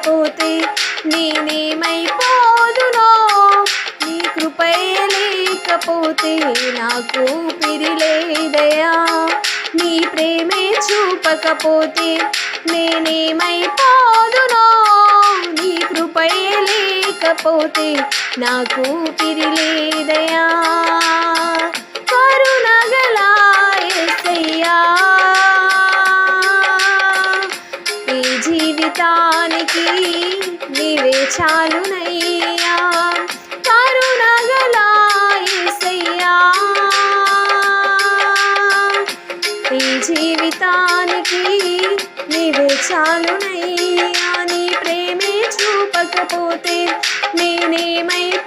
చూపకపోతే నేనేమైపోదునో, నీ కృపయే లేకపోతే నాకు ఊపిరిలేదయా. నీ ప్రేమే చూపకపోతే నేనేమైపోదునో, నీ కృపయే లేకపోతే నాకు ఊపిరిలేదయా. కరుణగల యేసయ్యా, ఈ జీవితానికి నీవే చాలునయ్యా. కరుణగల యేసయ్యా, ఈ జీవితానికి నీవే చాలునయ్యా. నీ ప్రేమే చూపకపోతే నేనేమైపోదునో,